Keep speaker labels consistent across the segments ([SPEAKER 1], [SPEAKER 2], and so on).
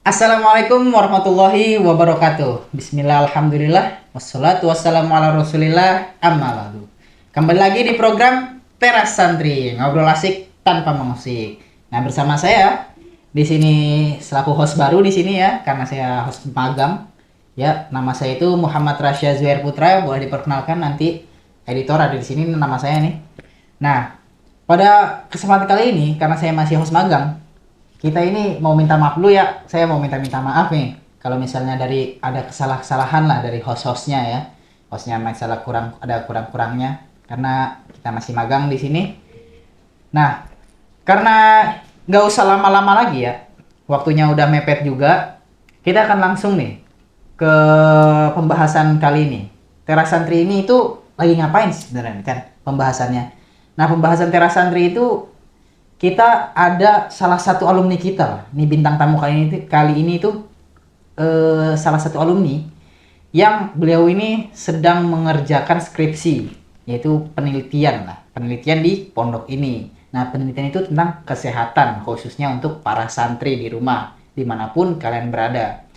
[SPEAKER 1] Assalamualaikum warahmatullahi wabarakatuh. Bismillah, alhamdulillah, wassalatu wassalamu ala rasulillah, amma ba'du. Kembali lagi di program Teras Santri, ngobrol asik tanpa mengusik. Nah, bersama saya di sini selaku host baru di sini ya, karena saya host magang. Ya, nama saya itu Muhammad Rasya Zuhair Putra, boleh diperkenalkan nanti editor ada di sini nama saya nih. Nah, pada kesempatan kali ini karena saya masih host magang, kita ini mau minta maaf dulu ya. Saya mau minta maaf nih kalau misalnya dari ada kesalahan lah dari host-hostnya ya. Hostnya misalnya kurang-kurangnya karena kita masih magang di sini. Nah, karena nggak usah lama-lama lagi ya. Waktunya udah mepet juga. Kita akan langsung nih ke pembahasan kali ini. Teras Santri ini itu lagi ngapain sebenarnya kan pembahasannya. Nah, pembahasan Teras Santri itu kita ada salah satu alumni kita lah. Ini bintang tamu kali ini tuh salah satu alumni yang beliau ini sedang mengerjakan skripsi, yaitu penelitian di pondok ini. Nah, penelitian itu tentang kesehatan khususnya untuk para santri di rumah dimanapun kalian berada.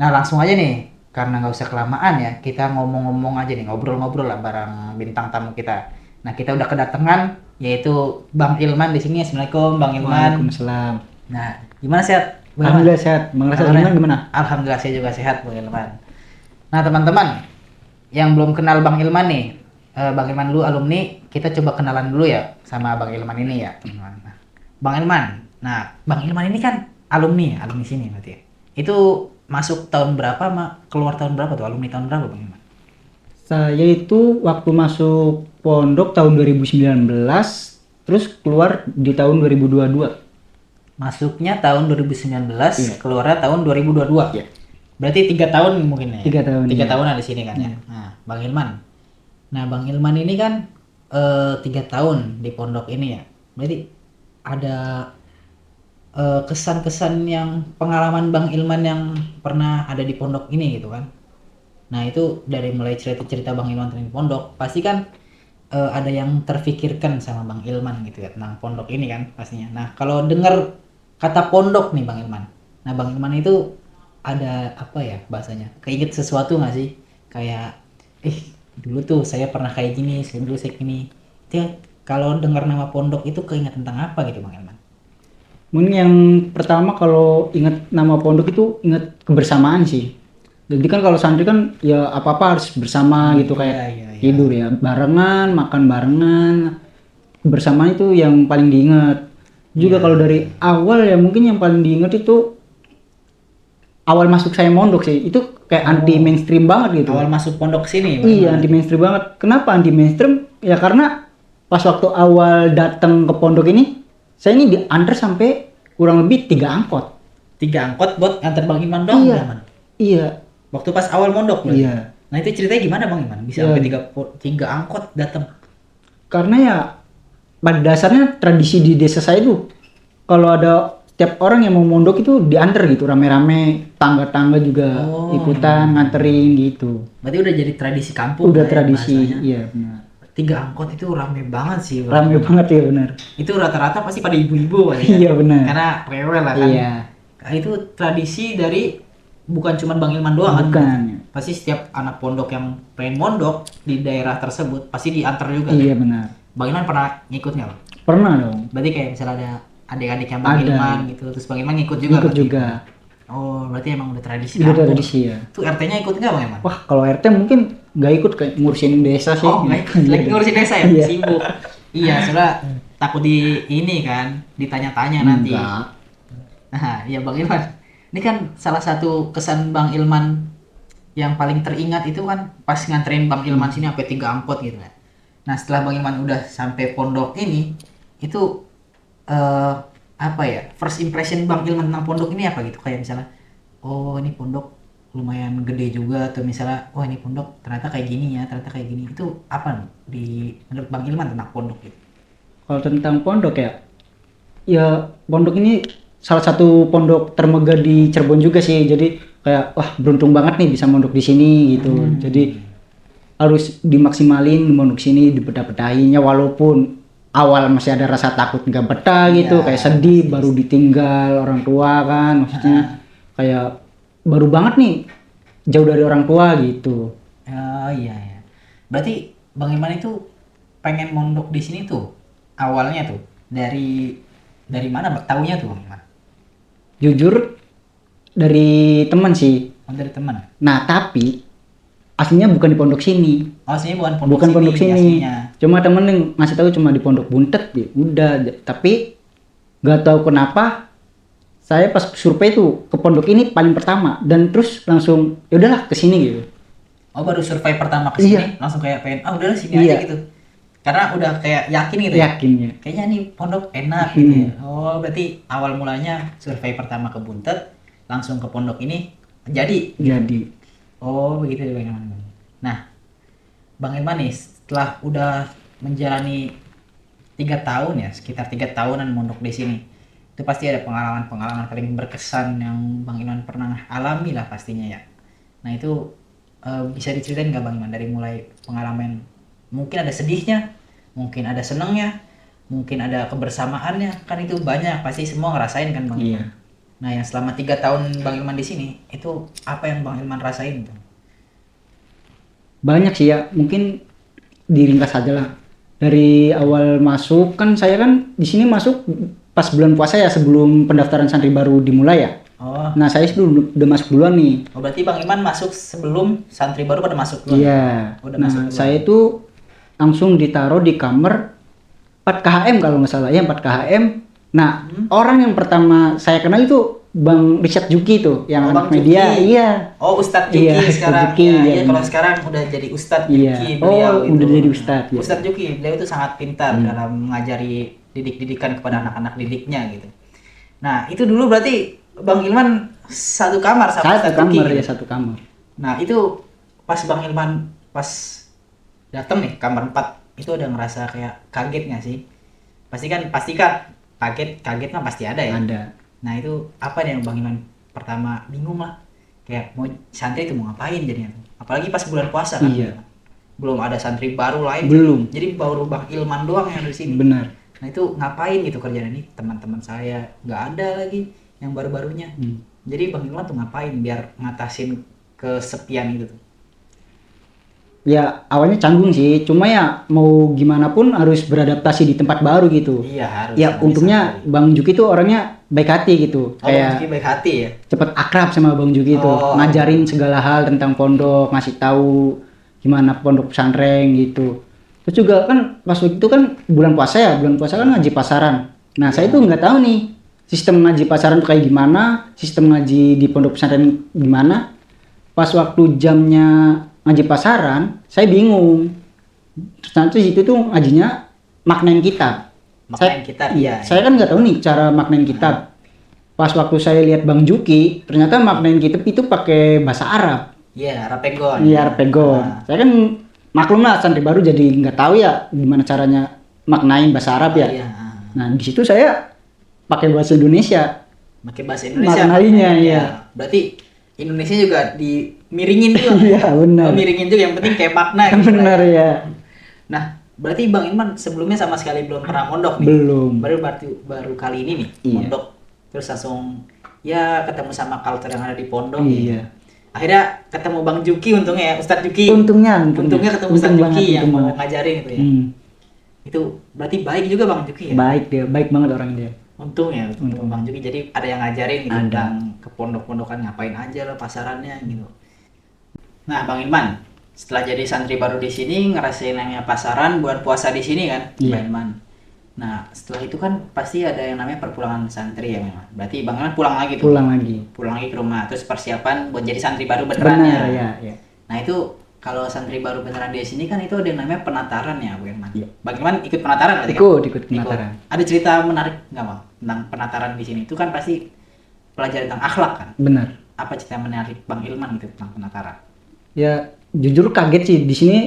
[SPEAKER 1] Nah, langsung aja nih, karena nggak usah kelamaan ya, kita ngomong-ngomong aja nih, ngobrol-ngobrol lah bareng bintang tamu kita. Nah, kita udah kedatangan yaitu Bang Ilman di sini. Assalamualaikum Bang Ilman.
[SPEAKER 2] Waalaikumsalam.
[SPEAKER 1] Nah, gimana sehat?
[SPEAKER 2] Alhamdulillah sehat. Bang Rasa gimana?
[SPEAKER 1] Alhamdulillah saya juga sehat Bang Ilman. Nah, teman-teman yang belum kenal Bang Ilman nih, Bang Ilman dulu alumni, kita coba kenalan dulu ya sama Bang Ilman ini ya, teman-teman. Nah, Bang Ilman. Nah, Bang Ilman ini kan alumni sini berarti ya. Itu masuk tahun berapa, keluar tahun berapa tuh? Alumni tahun berapa Bang Ilman?
[SPEAKER 2] Saya itu waktu masuk pondok tahun 2019, terus keluar di tahun 2022.
[SPEAKER 1] Masuknya tahun 2019,
[SPEAKER 2] Iya.
[SPEAKER 1] keluarnya tahun 2022.
[SPEAKER 2] Iya.
[SPEAKER 1] Berarti 3 tahun mungkin ya?
[SPEAKER 2] 3 tahun,
[SPEAKER 1] 3
[SPEAKER 2] iya.
[SPEAKER 1] tahunan di sini kan ya? Nah, Bang Ilman. Nah, Bang Ilman ini kan 3 tahun di pondok ini ya. Berarti ada kesan-kesan yang pengalaman Bang Ilman yang pernah ada di pondok ini gitu kan? Nah, itu dari mulai cerita-cerita Bang Ilman tentang pondok, pasti kan ada yang terfikirkan sama Bang Ilman gitu ya tentang pondok ini kan pastinya. Nah, kalau dengar kata pondok nih Bang Ilman. Nah, Bang Ilman itu ada apa ya bahasanya? Keinget sesuatu nggak sih? Kayak dulu tuh saya pernah kayak gini, dulu saya gini. Itu ya, kalau dengar nama pondok itu keinget tentang apa gitu Bang Ilman?
[SPEAKER 2] Mungkin yang pertama kalau ingat nama pondok itu ingat kebersamaan sih. Jadi kan kalau santri kan ya apa-apa harus bersama gitu, kayak
[SPEAKER 1] iya.
[SPEAKER 2] tidur ya barengan, makan barengan. Kebersamaan itu yang paling diingat. Juga kalau dari awal ya mungkin yang paling diingat itu awal masuk saya mondok sih. Itu kayak anti mainstream banget gitu.
[SPEAKER 1] Awal masuk pondok sini Bang
[SPEAKER 2] Iya,
[SPEAKER 1] Ilman?
[SPEAKER 2] anti mainstream banget. Kenapa anti mainstream? Ya karena pas waktu awal datang ke pondok ini, saya ini diantar sampai kurang lebih 3 angkot.
[SPEAKER 1] 3 angkot buat nganter Bang Ilman doang
[SPEAKER 2] Iya.
[SPEAKER 1] Bang Ilman?
[SPEAKER 2] Iya.
[SPEAKER 1] Waktu pas awal mondok berarti?
[SPEAKER 2] Iya.
[SPEAKER 1] Nah, itu ceritanya gimana Bang Iman? Bisa
[SPEAKER 2] Iya.
[SPEAKER 1] sampai 3 angkot datang.
[SPEAKER 2] Karena ya pada dasarnya tradisi di desa saya itu kalau ada setiap orang yang mau mondok itu diantar gitu rame-rame, tangga-tangga juga ikutan nganterin gitu.
[SPEAKER 1] Berarti udah jadi tradisi kampung.
[SPEAKER 2] Udah
[SPEAKER 1] lah ya
[SPEAKER 2] tradisi,
[SPEAKER 1] bahasanya.
[SPEAKER 2] iya benar.
[SPEAKER 1] 3 angkot itu rame banget sih Bang.
[SPEAKER 2] Rame banget ya benar.
[SPEAKER 1] Itu rata-rata pasti pada ibu-ibu kali ya.
[SPEAKER 2] Iya benar.
[SPEAKER 1] Karena rewel lah kan.
[SPEAKER 2] Iya.
[SPEAKER 1] Nah, itu tradisi dari bukan cuma Bang Ilman doang kan.
[SPEAKER 2] Bukan.
[SPEAKER 1] Pasti setiap anak pondok yang pengen mondok di daerah tersebut pasti diantar juga.
[SPEAKER 2] Iya benar.
[SPEAKER 1] Bang Ilman pernah ngikut nggak Bang?
[SPEAKER 2] Pernah dong.
[SPEAKER 1] Berarti kayak misalnya ada adik-adik yang Bang
[SPEAKER 2] Ada.
[SPEAKER 1] Ilman gitu, terus Bang Ilman ngikut juga.
[SPEAKER 2] Ikut
[SPEAKER 1] berarti?
[SPEAKER 2] juga.
[SPEAKER 1] Oh, berarti emang udah tradisi
[SPEAKER 2] Udah
[SPEAKER 1] kampung.
[SPEAKER 2] tradisi ya.
[SPEAKER 1] Tuh RT-nya ikut nggak Bang Ilman?
[SPEAKER 2] Wah, kalau RT mungkin nggak ikut, kayak ngurusin desa sih.
[SPEAKER 1] Oh, nggak ikut. Lagi ngurusin desa ya?
[SPEAKER 2] Iya.
[SPEAKER 1] Sibuk. Iya, soalnya takut di ini kan, ditanya-tanya nanti.
[SPEAKER 2] Enggak.
[SPEAKER 1] Nah, iya Bang Ilman. Ini kan salah satu kesan Bang Ilman yang paling teringat itu kan pas nganterin Bang Ilman sini sampai 3 angkot gitu kan. Nah, setelah Bang Ilman udah sampai pondok ini, itu apa ya? First impression Bang Ilman tentang pondok ini apa gitu? Kayak misalnya, oh ini pondok lumayan gede juga, atau misalnya, oh ini pondok ternyata kayak gini ya, ternyata kayak gini. Itu apa di menurut Bang Ilman tentang pondok gitu?
[SPEAKER 2] Kalau tentang pondok ya pondok ini salah satu pondok termegah di Cirebon juga sih. Jadi kayak wah beruntung banget nih bisa mondok di sini gitu. Jadi harus dimaksimalin mondok sini, dibetah-betahinnya walaupun awal masih ada rasa takut nggak betah gitu, kayak sedih baru ditinggal orang tua kan maksudnya. kayak baru banget nih jauh dari orang tua gitu.
[SPEAKER 1] Oh iya ya. Berarti Bang Ilman itu pengen mondok di sini tuh awalnya tuh dari mana taunya tuh Bang Ilman?
[SPEAKER 2] Jujur dari teman sih.
[SPEAKER 1] Oh, dari teman.
[SPEAKER 2] Nah tapi aslinya bukan di pondok sini.
[SPEAKER 1] Oh, aslinya bukan pondok
[SPEAKER 2] Bukan
[SPEAKER 1] sini.
[SPEAKER 2] pondok sini.
[SPEAKER 1] Aslinya.
[SPEAKER 2] Cuma temen yang ngasih tahu cuma di Pondok Buntet ya. Udah, tapi nggak tahu kenapa saya pas survei tuh ke pondok ini paling pertama dan terus langsung ya udahlah ke sini gitu.
[SPEAKER 1] Oh, baru survei pertama ke sini
[SPEAKER 2] Iya.
[SPEAKER 1] langsung kayak pengen udahlah sini
[SPEAKER 2] Iya.
[SPEAKER 1] aja gitu. Karena udah kayak yakin gitu ya.
[SPEAKER 2] Yakinnya.
[SPEAKER 1] Kayaknya nih pondok enak gitu ya. Oh, berarti awal mulanya survei pertama ke Buntet langsung ke pondok ini jadi.
[SPEAKER 2] Jadi
[SPEAKER 1] Oh, begitu ya Bang Ilman. Nah, Bang Ilman nih setelah udah menjalani 3 tahun ya, sekitar 3 tahunan mondok di sini. Itu pasti ada pengalaman-pengalaman paling berkesan yang Bang Ilman pernah alami lah pastinya ya. Nah, itu bisa diceritain nggak Bang Ilman dari mulai pengalaman mungkin ada sedihnya, mungkin ada senangnya, mungkin ada kebersamaannya, kan itu banyak pasti semua ngerasain kan Bang
[SPEAKER 2] Iya.
[SPEAKER 1] Ilman. Nah, yang selama 3 tahun Bang Ilman di sini itu apa yang Bang Ilman rasain tuh?
[SPEAKER 2] banyak sih ya, mungkin diringkas aja lah. Dari awal masuk kan saya kan di sini masuk pas bulan puasa ya, sebelum pendaftaran santri baru dimulai ya.
[SPEAKER 1] Oh,
[SPEAKER 2] Nah saya udah masuk duluan nih.
[SPEAKER 1] oh berarti Bang Ilman masuk sebelum santri baru pada masuk duluan.
[SPEAKER 2] Iya.
[SPEAKER 1] Udah
[SPEAKER 2] Nah
[SPEAKER 1] masuk duluan.
[SPEAKER 2] saya itu langsung ditaruh di kamar 4 KHM kalau nggak salah ya, 4 KHM. Nah orang yang pertama saya kenal itu Bang Richard Juki tuh yang
[SPEAKER 1] Oh,
[SPEAKER 2] anak
[SPEAKER 1] Bang
[SPEAKER 2] media.
[SPEAKER 1] Juki.
[SPEAKER 2] Iya.
[SPEAKER 1] Oh, Ustadz Juki
[SPEAKER 2] Iya, Ustadz
[SPEAKER 1] sekarang.
[SPEAKER 2] Juki,
[SPEAKER 1] Ya,
[SPEAKER 2] iya,
[SPEAKER 1] iya, kalau
[SPEAKER 2] benar.
[SPEAKER 1] sekarang udah jadi Ustadz
[SPEAKER 2] Iya.
[SPEAKER 1] Juki
[SPEAKER 2] Oh,
[SPEAKER 1] beliau itu.
[SPEAKER 2] udah jadi Ustadz, ya.
[SPEAKER 1] Ustadz Juki, beliau itu sangat pintar dalam mengajari didik-didikan kepada anak-anak didiknya gitu. Nah, itu dulu berarti Bang Ilman satu kamar sama
[SPEAKER 2] Satu
[SPEAKER 1] Ustadz Juki.
[SPEAKER 2] kamar
[SPEAKER 1] gitu?
[SPEAKER 2] ya, satu kamar.
[SPEAKER 1] Nah, itu pas Bang Ilman pas datang nih kamar 4 itu udah ngerasa kayak kaget nggak sih? Pastikan kaget mah pasti ada ya.
[SPEAKER 2] Ada.
[SPEAKER 1] Nah, itu apa nih yang Bang Ilman pertama bingung lah, kayak mau santri itu mau ngapain jadinya, apalagi pas bulan puasa kan.
[SPEAKER 2] Iya.
[SPEAKER 1] Belum ada santri baru lain,
[SPEAKER 2] Belum.
[SPEAKER 1] jadi baru Bang Ilman doang yang ada di sini.
[SPEAKER 2] Benar.
[SPEAKER 1] Nah, itu ngapain gitu kerjaan ini, teman-teman saya nggak ada lagi yang baru-barunya. Jadi Bang Ilman tuh ngapain biar ngatasin kesepian itu tuh?
[SPEAKER 2] Ya awalnya canggung sih, cuma ya mau gimana pun harus beradaptasi di tempat baru gitu.
[SPEAKER 1] Iya, harus.
[SPEAKER 2] Ya
[SPEAKER 1] namanya
[SPEAKER 2] untungnya
[SPEAKER 1] santri.
[SPEAKER 2] Bang Juki tuh orangnya baik hati gitu.
[SPEAKER 1] Oh,
[SPEAKER 2] Kayak
[SPEAKER 1] Bang baik hati ya.
[SPEAKER 2] cepet akrab sama Bang Juki tuh,
[SPEAKER 1] Oh.
[SPEAKER 2] ngajarin segala hal tentang pondok, ngasih tahu gimana pondok pesantren gitu. Terus juga kan pas waktu itu kan bulan puasa kan ngaji pasaran. Nah saya tuh nggak tahu nih sistem ngaji pasaran tuh kayak gimana, sistem ngaji di pondok pesantren gimana. Pas waktu jamnya ngaji pasaran, saya bingung. Terus nanti situ tuh ngajinya maknain kitab.
[SPEAKER 1] Maknain kitab, iya.
[SPEAKER 2] Saya kan nggak tahu nih cara maknain kitab. Pas waktu saya lihat Bang Juki, ternyata maknain kitab itu pakai bahasa Arab.
[SPEAKER 1] Iya, Rapegon.
[SPEAKER 2] Iya, Arpegon.
[SPEAKER 1] Nah.
[SPEAKER 2] Saya kan maklum lah santri baru jadi nggak tahu ya gimana caranya maknain bahasa Arab ya.
[SPEAKER 1] Iya.
[SPEAKER 2] Nah di situ saya pakai bahasa Indonesia.
[SPEAKER 1] Pakai bahasa Indonesia.
[SPEAKER 2] Maknainya, iya.
[SPEAKER 1] Berarti Indonesia juga dimiringin juga.
[SPEAKER 2] Iya, benar.
[SPEAKER 1] Oh, miringin juga, yang penting kayak makna gitu.
[SPEAKER 2] Benar ya.
[SPEAKER 1] Nah, berarti Bang Ilman sebelumnya sama sekali belum pernah mondok nih.
[SPEAKER 2] Belum.
[SPEAKER 1] Baru kali ini nih
[SPEAKER 2] Iya.
[SPEAKER 1] mondok. Terus langsung ya ketemu sama culture yang ada di pondok.
[SPEAKER 2] Iya.
[SPEAKER 1] Akhirnya ketemu Bang Juki untungnya ya, Ustadz Juki.
[SPEAKER 2] Untungnya
[SPEAKER 1] ketemu Ustadz
[SPEAKER 2] banget,
[SPEAKER 1] Juki yang
[SPEAKER 2] untung
[SPEAKER 1] mau
[SPEAKER 2] banget.
[SPEAKER 1] ngajarin gitu ya. Itu berarti baik juga Bang Juki ya.
[SPEAKER 2] Baik dia, baik banget orang dia.
[SPEAKER 1] Untung ya, untung Bang Juki. Jadi ada yang ngajarin gitu
[SPEAKER 2] Ada.
[SPEAKER 1] tentang ke pondok-pondokan ngapain aja lah pasarannya gitu. Nah, Bang Ilman, setelah jadi santri baru di sini ngerasain namanya pasaran bulan puasa di sini kan,
[SPEAKER 2] Iya.
[SPEAKER 1] Bang Ilman. Nah, setelah itu kan pasti ada yang namanya perpulangan santri ya, memang. Berarti Bang Ilman pulang lagi tuh. Pulang lagi ke rumah, terus persiapan buat jadi santri baru beneran
[SPEAKER 2] Benar
[SPEAKER 1] ya.
[SPEAKER 2] ya.
[SPEAKER 1] Nah, itu kalau santri baru beneran di sini kan itu ada yang namanya penataran ya, Bang Ilman.
[SPEAKER 2] Iya.
[SPEAKER 1] Bang Ilman ikut penataran berarti kan?
[SPEAKER 2] Ikut penataran.
[SPEAKER 1] Ada cerita menarik nggak Bang tentang penataran di sini? Itu kan pasti pelajaran tentang akhlak kan?
[SPEAKER 2] Benar.
[SPEAKER 1] Apa cerita menarik Bang Ilman gitu tentang penataran?
[SPEAKER 2] Ya jujur kaget sih di sini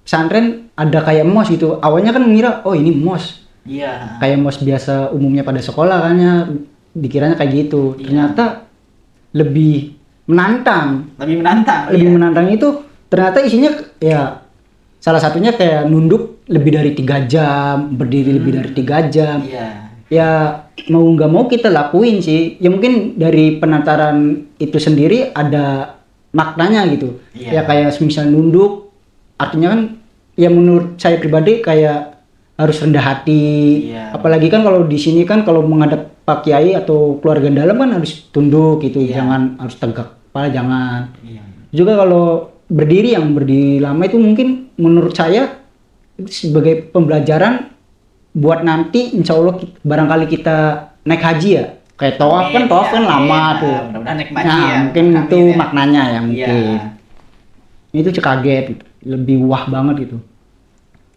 [SPEAKER 2] pesantren ada kayak mos gitu. Awalnya kan mengira oh ini mos.
[SPEAKER 1] Iya.
[SPEAKER 2] Kayak mos biasa umumnya pada sekolah kan ya, dikiranya kayak gitu.
[SPEAKER 1] Iya.
[SPEAKER 2] Ternyata lebih menantang.
[SPEAKER 1] Lebih menantang.
[SPEAKER 2] Lebih
[SPEAKER 1] iya.
[SPEAKER 2] menantang itu ternyata isinya ya salah satunya kayak nunduk lebih dari 3 jam, berdiri lebih dari 3 jam.
[SPEAKER 1] Iya.
[SPEAKER 2] ya mau nggak mau kita lakuin sih. Ya mungkin dari penataran itu sendiri ada maknanya gitu.
[SPEAKER 1] Iya.
[SPEAKER 2] Ya kayak misal nunduk, artinya kan ya menurut saya pribadi kayak harus rendah hati.
[SPEAKER 1] Iya.
[SPEAKER 2] Apalagi kan kalau di sini kan kalau menghadap Pak Kiai atau keluarga dalam kan harus tunduk gitu,
[SPEAKER 1] Iya.
[SPEAKER 2] jangan harus tegak kepala, jangan.
[SPEAKER 1] Iya.
[SPEAKER 2] Juga kalau berdiri yang berdiri lama itu mungkin menurut saya itu sebagai pembelajaran buat nanti insya Allah barangkali kita naik haji ya, kayak tawaf kan lama tuh.
[SPEAKER 1] Mudah-mudahan nikmati
[SPEAKER 2] Nah,
[SPEAKER 1] ya.
[SPEAKER 2] mungkin
[SPEAKER 1] Amin
[SPEAKER 2] itu
[SPEAKER 1] ya.
[SPEAKER 2] maknanya ya
[SPEAKER 1] Iya.
[SPEAKER 2] mungkin. Itu kaget gitu. Lebih wah banget gitu.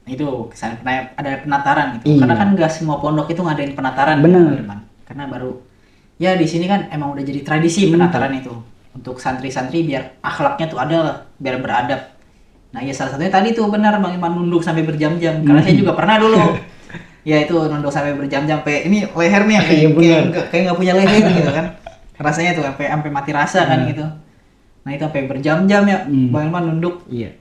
[SPEAKER 1] Itu kesan ada penataran gitu.
[SPEAKER 2] Iya.
[SPEAKER 1] Karena kan nggak semua pondok itu ngadain penataran.
[SPEAKER 2] Bener.
[SPEAKER 1] teman-teman. Karena baru ya di sini kan emang udah jadi tradisi penataran itu untuk santri-santri biar akhlaknya tuh ada lah, biar beradab. Nah ya salah satunya tadi tuh benar Bang Iman nunduk sampai berjam-jam. Karena saya juga pernah dulu. Ya itu nunduk sampai berjam-jam, sampai ini leher nih yang
[SPEAKER 2] Iya, bener.
[SPEAKER 1] kayak nggak punya leher gitu kan. Rasanya tuh sampai mati rasa kan gitu. Nah itu sampai berjam-jam ya Bang Iman nunduk.
[SPEAKER 2] Iya.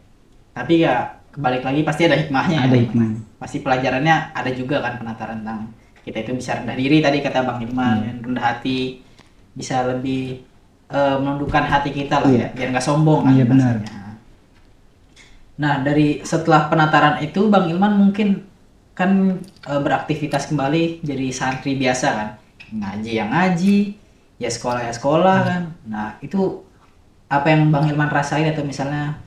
[SPEAKER 1] Tapi ya kebalik lagi pasti ada hikmahnya.
[SPEAKER 2] Ada
[SPEAKER 1] ya.
[SPEAKER 2] hikmahnya.
[SPEAKER 1] Pasti pelajarannya ada juga kan penataran tentang kita itu bisa rendah diri tadi kata Bang Iman, rendah hati, bisa lebih menundukkan hati kita lah ya, biar nggak sombong kan
[SPEAKER 2] Iya, benar.
[SPEAKER 1] bahasanya. Nah dari setelah penataran itu Bang Ilman mungkin kan beraktivitas kembali jadi santri biasa kan, ngaji yang ngaji, ya sekolah kan. Nah itu apa yang Bang Ilman rasain atau misalnya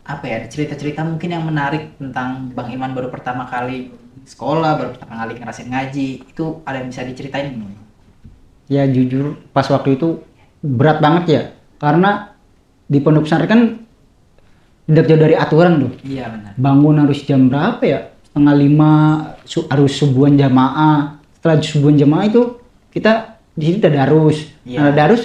[SPEAKER 1] apa ya cerita-cerita mungkin yang menarik tentang Bang Ilman baru pertama kali sekolah, baru pertama kali ngerasain ngaji, itu ada yang bisa diceritain nggak?
[SPEAKER 2] Ya jujur pas waktu itu berat banget ya, karena di pondok pesantren kan tidak jauh dari aturan tuh.
[SPEAKER 1] Iya benar.
[SPEAKER 2] Bangun harus jam berapa ya? Setengah 5 harus subuhan jamaah. Setelah subuhan jamaah itu kita di sini ada darus.
[SPEAKER 1] Iya.
[SPEAKER 2] Nah, darus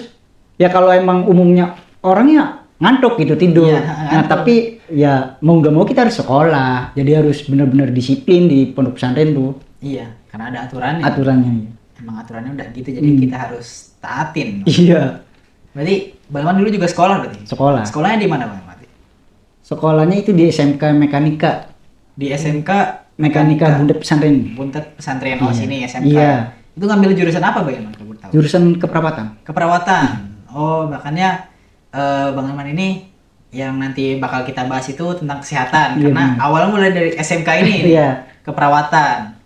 [SPEAKER 2] ya kalau emang umumnya orangnya ngantuk gitu tidur.
[SPEAKER 1] Iya,
[SPEAKER 2] Nah
[SPEAKER 1] ngantuk.
[SPEAKER 2] tapi ya mau nggak mau kita harus sekolah. Jadi harus benar-benar disiplin di pondok pesantren tuh
[SPEAKER 1] Iya, karena ada aturannya.
[SPEAKER 2] aturannya. Ya.
[SPEAKER 1] Emang aturannya udah gitu, jadi kita harus taatin.
[SPEAKER 2] Iya.
[SPEAKER 1] Berarti Bang Ilman dulu juga sekolah berarti?
[SPEAKER 2] Sekolah.
[SPEAKER 1] Sekolahnya di mana Bang Ilman?
[SPEAKER 2] Sekolahnya itu di SMK Mekanika.
[SPEAKER 1] Di SMK
[SPEAKER 2] Mekanika Bundet Pesantren.
[SPEAKER 1] Buntet Pesantren oh
[SPEAKER 2] Iya.
[SPEAKER 1] sini SMK.
[SPEAKER 2] Iya.
[SPEAKER 1] Itu ngambil jurusan apa Bang Ilman kalau boleh tahu?
[SPEAKER 2] Jurusan keperawatan.
[SPEAKER 1] Keperawatan. Oh, makanya Bang Ilman ini yang nanti bakal kita bahas itu tentang kesehatan
[SPEAKER 2] Iya,
[SPEAKER 1] karena
[SPEAKER 2] benar.
[SPEAKER 1] awalnya mulai dari SMK ini
[SPEAKER 2] Iya.
[SPEAKER 1] keperawatan.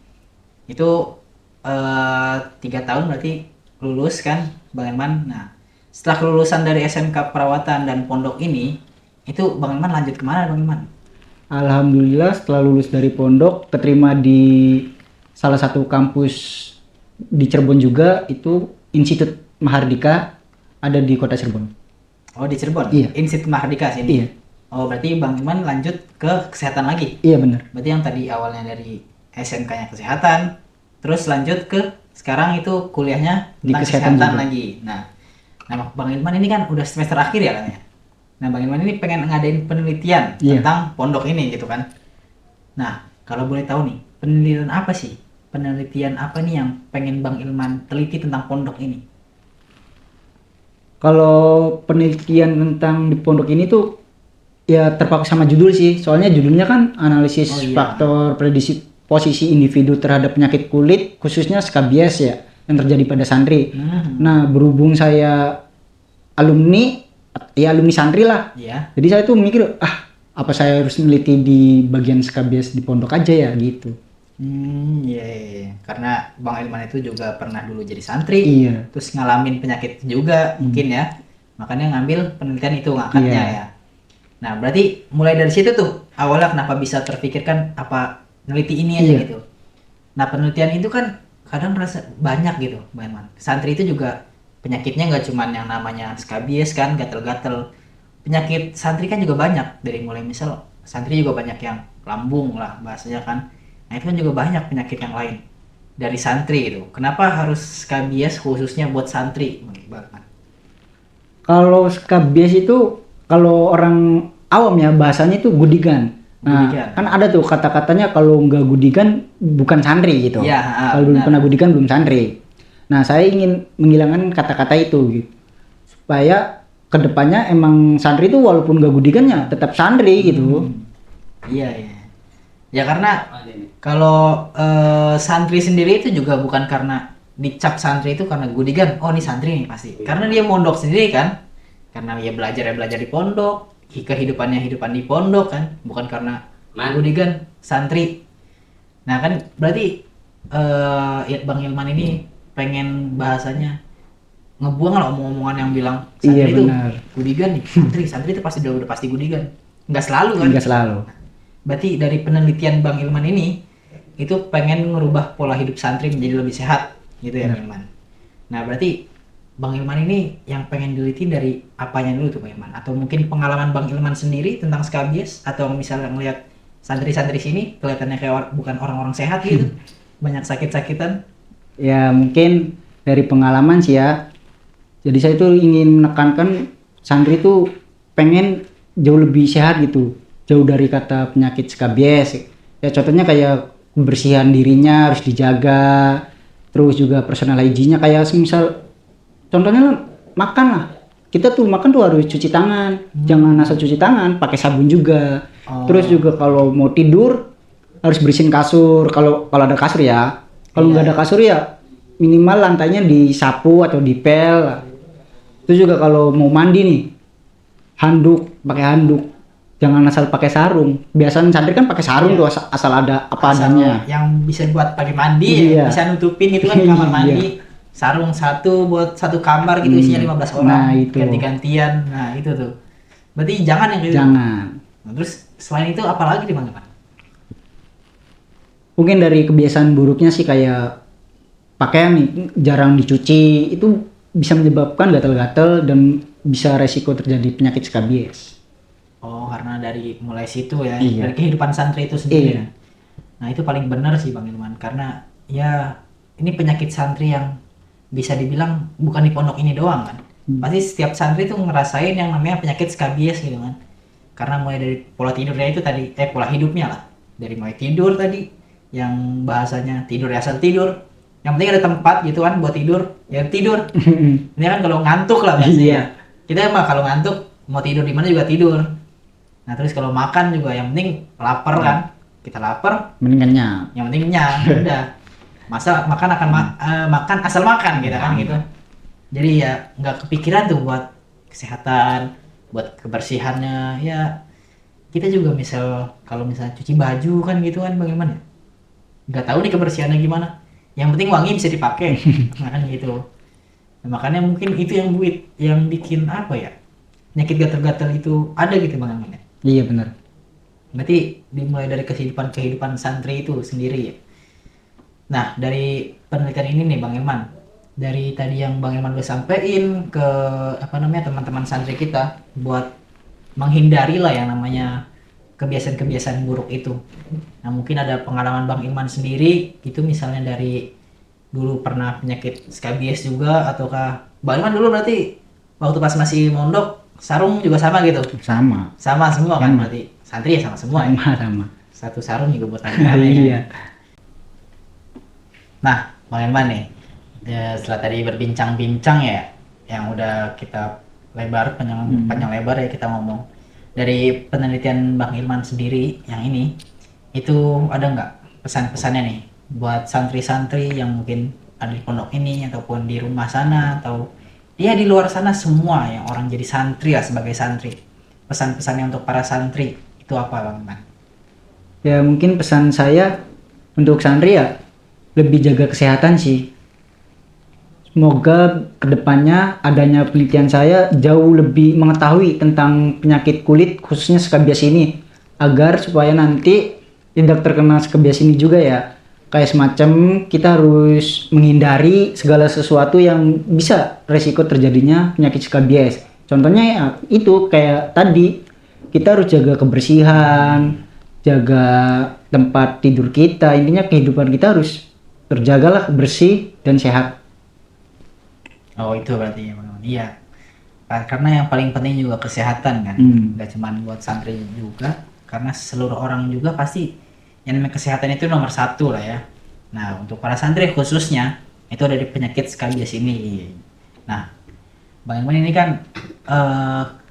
[SPEAKER 1] Itu 3 tahun berarti lulus kan Bang Ilman. Nah, setelah kelulusan dari SMK Perawatan dan pondok ini, itu Bang Ilman lanjut kemana Bang Ilman?
[SPEAKER 2] Alhamdulillah setelah lulus dari pondok keterima di salah satu kampus di Cirebon juga, itu Institut Mahardika, ada di kota Cirebon.
[SPEAKER 1] Oh di Cirebon?
[SPEAKER 2] Iya.
[SPEAKER 1] Institut Mahardika sini?
[SPEAKER 2] Iya.
[SPEAKER 1] Oh berarti Bang Ilman lanjut ke kesehatan lagi?
[SPEAKER 2] Iya benar.
[SPEAKER 1] Berarti yang tadi awalnya dari SMK-nya kesehatan, terus lanjut ke sekarang itu kuliahnya
[SPEAKER 2] Di
[SPEAKER 1] tentang
[SPEAKER 2] kesehatan
[SPEAKER 1] kesehatan
[SPEAKER 2] juga.
[SPEAKER 1] lagi. Nah Bang Ilman ini kan udah semester akhir ya katanya. Nah Bang Ilman ini pengen ngadain penelitian
[SPEAKER 2] Iya.
[SPEAKER 1] tentang pondok ini gitu kan. Nah kalau boleh tahu nih, penelitian apa sih? Penelitian apa nih yang pengen Bang Ilman teliti tentang pondok ini?
[SPEAKER 2] Kalau penelitian tentang di pondok ini tuh ya terpaku sama judul sih. Soalnya judulnya kan analisis
[SPEAKER 1] Oh, iya.
[SPEAKER 2] faktor prediksi posisi individu terhadap penyakit kulit, khususnya skabies ya, yang terjadi pada santri. Nah, berhubung saya alumni santri lah.
[SPEAKER 1] Iya.
[SPEAKER 2] Jadi saya tuh mikir, apa saya harus meneliti di bagian skabies di pondok aja ya gitu.
[SPEAKER 1] Iya. Karena Bang Ilman itu juga pernah dulu jadi santri.
[SPEAKER 2] Iya.
[SPEAKER 1] Terus ngalamin penyakit juga mungkin ya. Makanya ngambil penelitian itu ngangkatnya
[SPEAKER 2] Iya.
[SPEAKER 1] ya. Nah, berarti mulai dari situ tuh awalnya kenapa bisa terpikirkan apa neliti ini aja
[SPEAKER 2] Iya.
[SPEAKER 1] gitu. Nah, penelitian itu kan kadang rasa banyak gitu, Bang Ilman. Santri itu juga penyakitnya nggak cuman yang namanya skabies kan, gatel-gatel. Penyakit santri kan juga banyak, dari mulai misal santri juga banyak yang lambung lah bahasanya kan. Nah, itu kan juga banyak penyakit yang lain dari santri itu. Kenapa harus skabies khususnya buat santri, Bang Ilman?
[SPEAKER 2] Kalau skabies itu kalau orang awam ya bahasanya itu gudigan. Nah,
[SPEAKER 1] Gudigan.
[SPEAKER 2] kan ada tuh kata-katanya kalau nggak gudigan bukan santri gitu.
[SPEAKER 1] Iya,
[SPEAKER 2] Kalau belum
[SPEAKER 1] benar.
[SPEAKER 2] pernah gudigan belum santri. Nah, saya ingin menghilangkan kata-kata itu gitu. Supaya kedepannya emang santri itu walaupun nggak gudigan ya tetap santri gitu.
[SPEAKER 1] Iya. Ya karena kalau santri sendiri itu juga bukan karena dicap santri itu karena gudigan. Oh, ini santri nih pasti. Karena dia mondok sendiri kan. Karena dia belajar ya belajar di pondok, kehidupannya hidupan di pondok kan, bukan karena gudigan santri. Nah, kan berarti ya Bang Ilman ini pengen bahasanya ngebuang lah omong-omongan yang bilang
[SPEAKER 2] Iya,
[SPEAKER 1] santri itu
[SPEAKER 2] benar.
[SPEAKER 1] gudigan nih. Santri itu pasti udah pasti gudigan. Nggak selalu kan?
[SPEAKER 2] Enggak selalu.
[SPEAKER 1] Berarti dari penelitian Bang Ilman ini itu pengen merubah pola hidup santri menjadi lebih sehat gitu ya Bang Ilman. Nah, berarti Bang Ilman ini yang pengen diliti dari apanya dulu tuh Bang Ilman? Atau mungkin pengalaman Bang Ilman sendiri tentang skabies, atau misalnya ngelihat santri-santri sini kelihatannya kayak bukan orang-orang sehat gitu, banyak sakit-sakitan.
[SPEAKER 2] Ya mungkin dari pengalaman sih ya. Jadi saya tuh ingin menekankan santri tuh pengen jauh lebih sehat gitu. Jauh dari kata penyakit skabies. Ya contohnya kayak kebersihan dirinya harus dijaga. Terus juga personal hygiene-nya kayak misal contohnya makan lah. Kita tuh makan tuh harus cuci tangan. Jangan asal cuci tangan, pakai sabun juga. Terus juga kalau mau tidur harus bersihin kasur. Kalau ada kasur ya. Kalau nggak ada kasur ya minimal lantainya disapu atau dipel. Itu juga kalau mau mandi nih, pakai handuk. Jangan asal pakai sarung. Biasanya santri kan pakai sarung tuh asal ada apa adanya.
[SPEAKER 1] Yang bisa buat pakai mandi,
[SPEAKER 2] Iya.
[SPEAKER 1] bisa nutupin itu kan kamar mandi. Sarung satu buat satu kamar gitu isinya 15 orang.
[SPEAKER 2] Nah, itu.
[SPEAKER 1] Ganti-gantian. Nah, itu tuh. Berarti jangan yang gitu.
[SPEAKER 2] Jangan.
[SPEAKER 1] Nah, terus selain itu apa lagi di Bang Ilman?
[SPEAKER 2] Mungkin dari kebiasaan buruknya sih kayak pakaian nih jarang dicuci itu bisa menyebabkan gatal-gatal dan bisa resiko terjadi penyakit skabies.
[SPEAKER 1] Oh, karena dari mulai situ ya,
[SPEAKER 2] Iya.
[SPEAKER 1] dari kehidupan santri itu sendiri.
[SPEAKER 2] Iya.
[SPEAKER 1] Nah, itu paling benar sih Bang Ilman, karena ya ini penyakit santri yang bisa dibilang bukan di pondok ini doang kan. Pasti setiap santri tuh ngerasain yang namanya penyakit skabies gitu kan. Karena mulai dari pola tidurnya itu tadi, pola hidupnya lah. Dari mulai tidur tadi, yang bahasanya tidur ya asal tidur. Yang penting ada tempat gitu kan buat tidur, ya tidur. Ini kan kalau ngantuk lah bahasanya.
[SPEAKER 2] Iya.
[SPEAKER 1] Kita mah kalau ngantuk mau tidur di mana juga tidur. Nah, terus kalau makan juga yang penting lapar kan. Kita lapar,
[SPEAKER 2] Mendingannya.
[SPEAKER 1] yang penting kenyang, udah. Masa makan akan makan asal makan gitu kan gitu. Jadi ya nggak kepikiran tuh buat kesehatan, buat kebersihannya. Ya kita juga kalau misalnya cuci baju kan gitu kan bagaimana? Nggak tahu nih kebersihannya gimana. Yang penting wangi bisa dipakai, nah, kan gitu. Nah, makanya mungkin itu yang bikin apa ya? Penyakit gatal-gatal itu ada gitu Bang Ilman ya.
[SPEAKER 2] Iya benar.
[SPEAKER 1] Berarti dimulai dari kehidupan santri itu sendiri ya. Nah, dari penelitian ini nih Bang Ilman, dari tadi yang Bang Ilman udah sampein ke teman-teman santri kita buat menghindari lah yang namanya kebiasaan-kebiasaan buruk itu. Nah, mungkin ada pengalaman Bang Ilman sendiri itu misalnya dari dulu pernah penyakit skabies juga, ataukah Bang Ilman dulu berarti waktu pas masih mondok sarung juga sama gitu?
[SPEAKER 2] Sama.
[SPEAKER 1] Sama semua kan berarti santri ya sama semua ya.
[SPEAKER 2] Sama.
[SPEAKER 1] Satu sarung juga buat anak-anak.
[SPEAKER 2] Iya.
[SPEAKER 1] Nah, Bang Ilman nih, ya, setelah tadi berbincang-bincang ya, yang udah kita panjang lebar ya kita ngomong. Dari penelitian Bang Ilman sendiri yang ini, itu ada nggak pesan-pesannya nih buat santri-santri yang mungkin ada di pondok ini ataupun di rumah sana atau dia di luar sana semua yang orang jadi santri ya sebagai santri. Pesan-pesannya untuk para santri itu apa Bang Ilman?
[SPEAKER 2] Ya mungkin pesan saya untuk santri ya lebih jaga kesehatan sih. Semoga kedepannya adanya penelitian saya jauh lebih mengetahui tentang penyakit kulit khususnya skabies ini agar supaya nanti tidak terkena skabies ini juga ya. Kayak semacam kita harus menghindari segala sesuatu yang bisa resiko terjadinya penyakit skabies. Contohnya ya itu kayak tadi kita harus jaga kebersihan, jaga tempat tidur kita, intinya kehidupan kita harus terjagalah bersih dan sehat.
[SPEAKER 1] Oh itu berarti ya Bang. Iya. Karena yang paling penting juga kesehatan kan. Gak cuma buat santri juga, karena seluruh orang juga pasti yang namanya kesehatan itu nomor satu lah ya. Nah untuk para santri khususnya itu ada di penyakit skabies ini. Nah Bang Ilman ini kan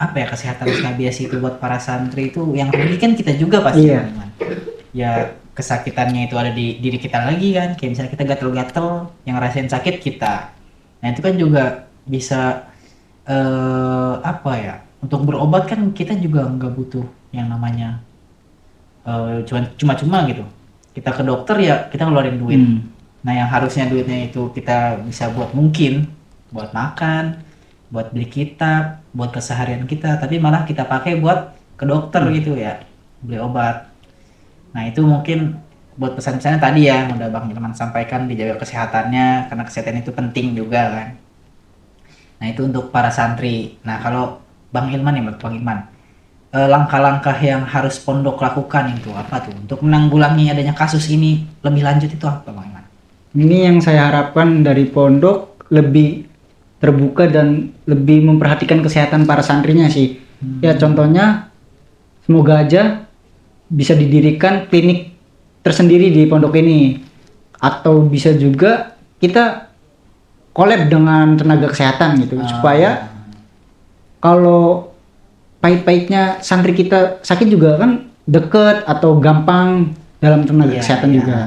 [SPEAKER 1] kesehatan skabies itu buat para santri itu yang rugi kan kita juga pasti
[SPEAKER 2] Iya.
[SPEAKER 1] Bang Ilman. ya kesakitannya itu ada di diri kita lagi kan, kayak misalnya kita gatel-gatel, yang ngerasain sakit kita. Nah itu kan juga bisa apa ya, untuk berobat kan kita juga nggak butuh yang namanya cuma-cuma gitu. Kita ke dokter ya kita ngeluarin duit. Nah yang harusnya duitnya itu kita bisa buat, mungkin buat makan, buat beli kitab, buat keseharian kita, tapi malah kita pakai buat ke dokter gitu ya, beli obat. Nah itu mungkin buat pesan-pesannya tadi ya, yang udah Bang Ilman sampaikan, dijaga kesehatannya, karena kesehatan itu penting juga kan. Nah itu untuk para santri. Nah kalau Bang Ilman ya, Bang Ilman, langkah-langkah yang harus pondok lakukan itu apa tuh untuk menanggulangi adanya kasus ini lebih lanjut itu apa, Bang Ilman?
[SPEAKER 2] Ini yang saya harapkan dari pondok, lebih terbuka dan lebih memperhatikan kesehatan para santrinya sih. Ya contohnya, semoga aja bisa didirikan klinik tersendiri di pondok ini, atau bisa juga kita collab dengan tenaga kesehatan gitu, supaya kalau pahit-pahitnya santri kita sakit juga kan deket atau gampang dalam tenaga kesehatan juga.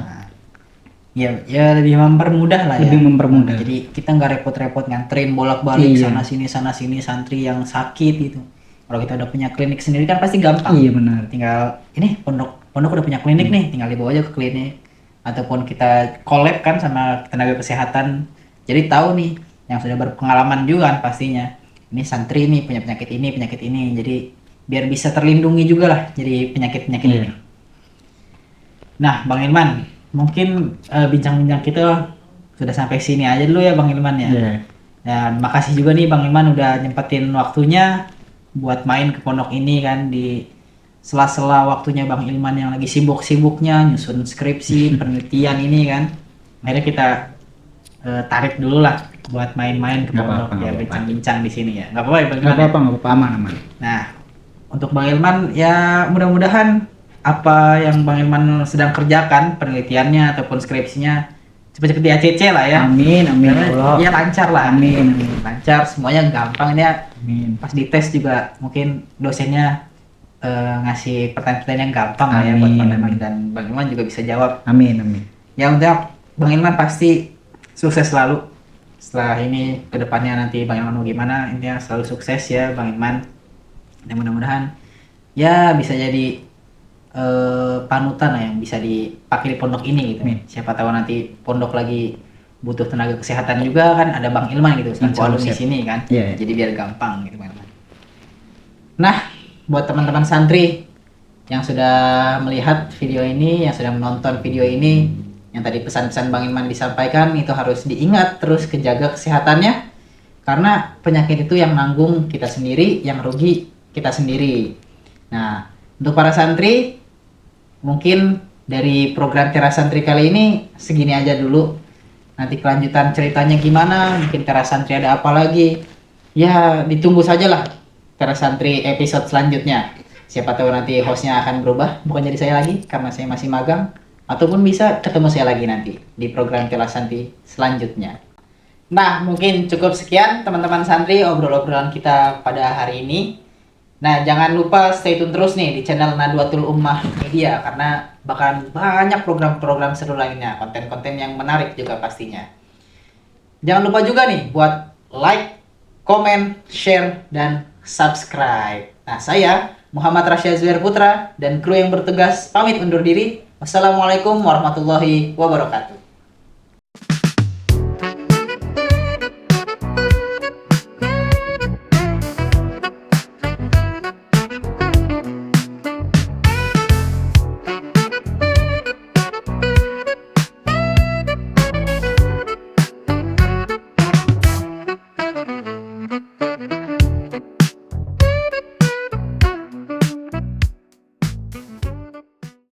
[SPEAKER 1] Ya lebih mempermudah lah ya.
[SPEAKER 2] Lebih mempermudah.
[SPEAKER 1] Jadi kita nggak repot-repot nganterin bolak-balik sana sini santri yang sakit gitu. Kalau kita udah punya klinik sendiri kan pasti gampang.
[SPEAKER 2] Iya benar.
[SPEAKER 1] Tinggal ini pondok udah punya klinik nih, tinggal dibawa aja ke klinik. Ataupun kita collab kan sama tenaga kesehatan. Jadi tahu nih yang sudah berpengalaman juga kan pastinya. Ini santri nih punya penyakit ini. Jadi biar bisa terlindungi juga lah jadi penyakit-penyakit ini. Nah, Bang Ilman, mungkin bincang-bincang kita sudah sampai sini aja dulu ya Bang Ilman ya. Dan makasih juga nih Bang Ilman udah nyempetin waktunya buat main ke pondok ini kan, di sela-sela waktunya Bang Ilman yang lagi sibuk-sibuknya nyusun skripsi, penelitian ini kan. Akhirnya kita tarik dulu lah buat main-main ke pondok ya, bincang-bincang di sini ya. Nggak apa-apa ya Bang Ilman?
[SPEAKER 2] Nggak apa-apa, aman.
[SPEAKER 1] Nah, untuk Bang Ilman ya mudah-mudahan apa yang Bang Ilman sedang kerjakan, penelitiannya ataupun skripsinya, cepat-cepat di ACC lah ya.
[SPEAKER 2] Amin Allah.
[SPEAKER 1] Ya lancar lah.
[SPEAKER 2] Amin.
[SPEAKER 1] Lancar, semuanya gampang ya.
[SPEAKER 2] Amin.
[SPEAKER 1] Pas dites juga mungkin dosennya ngasih pertanyaan-pertanyaan yang gampang lah ya buat Bang Ilman, dan Bang Ilman juga bisa jawab.
[SPEAKER 2] Amin.
[SPEAKER 1] Ya untuk Bang Ilman pasti sukses selalu. Setelah ini kedepannya nanti Bang Ilman mau gimana, intinya selalu sukses ya Bang Ilman. Dan mudah-mudahan ya bisa jadi panutan lah yang bisa dipakai di pondok ini gitu. Siapa tahu nanti pondok lagi butuh tenaga kesehatan juga kan, ada Bang Ilman gitu selaku alumni sini kan. Jadi biar gampang gitu Bang Ilman. Nah, buat teman-teman santri yang sudah melihat video ini, yang sudah menonton video ini, yang tadi pesan-pesan Bang Ilman disampaikan itu harus diingat, terus kejaga kesehatannya, karena penyakit itu yang nanggung kita sendiri, yang rugi kita sendiri. Nah, untuk para santri, mungkin dari program Teras Santri kali ini segini aja dulu. Nanti kelanjutan ceritanya gimana, mungkin Teras Santri ada apa lagi, ya ditunggu sajalah Teras Santri episode selanjutnya. Siapa tahu nanti hostnya akan berubah, bukan jadi saya lagi karena saya masih magang, ataupun bisa ketemu saya lagi nanti di program Teras Santri selanjutnya. Nah, mungkin cukup sekian teman-teman santri obrolan kita pada hari ini. Nah, jangan lupa stay tune terus nih di channel Nadwatul Ummah Media, karena bakalan banyak program-program seru lainnya, konten-konten yang menarik juga pastinya. Jangan lupa juga nih buat like, comment, share, dan subscribe. Nah, saya Muhammad Rasya Zuhair Putra dan kru yang bertugas pamit undur diri. Wassalamualaikum warahmatullahi wabarakatuh.